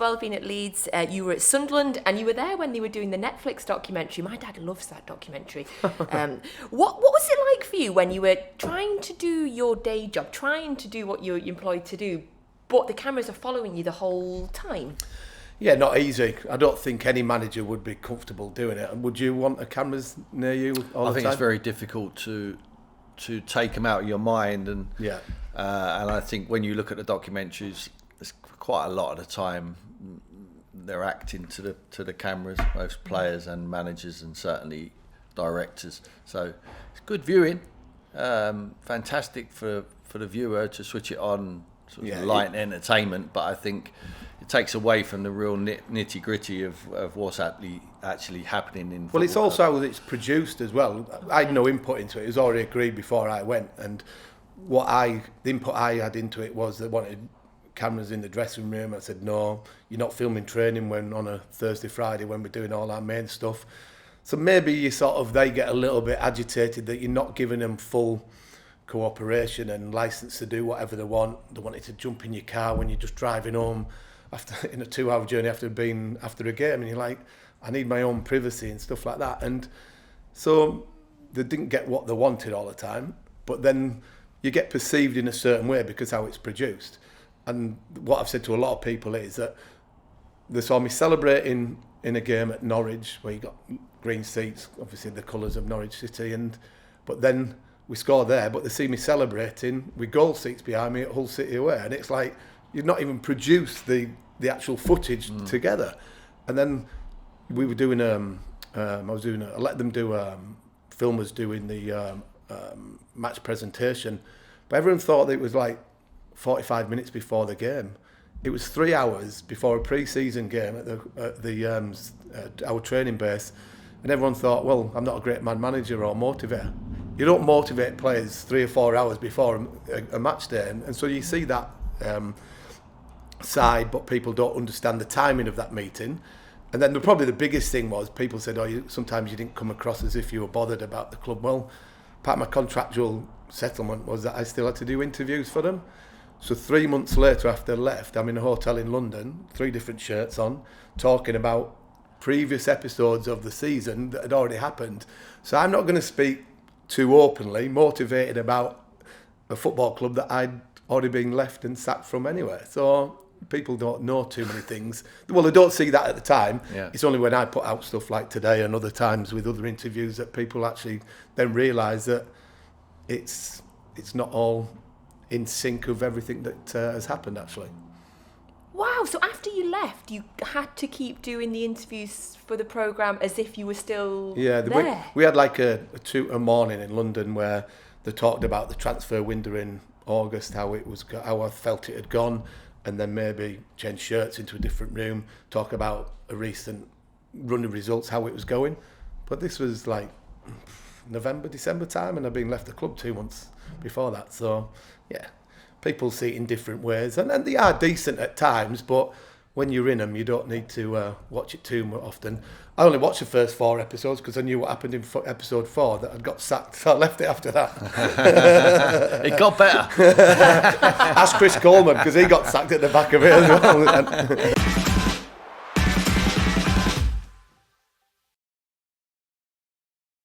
well, been at Leeds. You were at Sunderland, and you were there when they were doing the Netflix documentary. My dad loves that documentary. What was it like for you when you were trying to do your day job, trying to do what you're employed to do, but the cameras are following you the whole time? Yeah, not easy. I don't think any manager would be comfortable doing it. And would you want the cameras near you all the time? I think it's very difficult to take them out of your mind, and I think when you look at the documentaries, it's quite a lot of the time they're acting to the cameras, most players and managers, and certainly directors. So it's good viewing, fantastic for the viewer to switch it on, sort of light entertainment. But I think it takes away from the real nitty gritty of what's actually happening in football. Well, it's also how it's produced as well. I had no input into it. It was already agreed before I went, and the input I had into it was they wanted cameras in the dressing room. I said, no, you're not filming training when on a Thursday, Friday when we're doing all our main stuff. So maybe they get a little bit agitated that you're not giving them full cooperation and license to do whatever they want. They wanted to jump in your car when you're just driving home in a 2-hour journey after a game, and you're like, I need my own privacy and stuff like that. And so they didn't get what they wanted all the time, but then you get perceived in a certain way because how it's produced. And what I've said to a lot of people is that they saw me celebrating in a game at Norwich where you got green seats, obviously the colours of Norwich City, but then we score there, but they see me celebrating with goal seats behind me at Hull City away, and it's like you've not even produced the actual footage together. And then we were doing I let them do filmers doing the match presentation, but everyone thought that it was like 45 minutes before the game. It was 3 hours before a pre-season game at our training base, and everyone thought, well, I'm not a great man manager or motivator. You don't motivate players 3 or 4 hours before a match day, and so you see that side, but people don't understand the timing of that meeting. And then probably the biggest thing was people said, sometimes you didn't come across as if you were bothered about the club. Well, part of my contractual settlement was that I still had to do interviews for them. So 3 months later after I left, I'm in a hotel in London, 3 different shirts on, talking about previous episodes of the season that had already happened. So I'm not going to speak too openly, motivated about a football club that I'd already been left and sacked from anyway. So people don't know too many things. Well, they don't see that at the time. Yeah. It's only when I put out stuff like today and other times with other interviews that people actually then realise that it's not all in sync of everything that has happened, actually. Wow, so after you left, you had to keep doing the interviews for the programme as if you were still there? We had like a morning in London where they talked about the transfer window in August, how I felt it had gone, and then maybe change shirts into a different room, talk about a recent run of results, how it was going. But this was like November, December time, and I'd been left the club 2 months before that. So, yeah, people see it in different ways, and they are decent at times, but when you're in them, you don't need to watch it too often. I only watched the first 4 episodes because I knew what happened in episode 4, that I'd got sacked, so I left it after that. It got better. Ask Chris Coleman, because he got sacked at the back of it as well.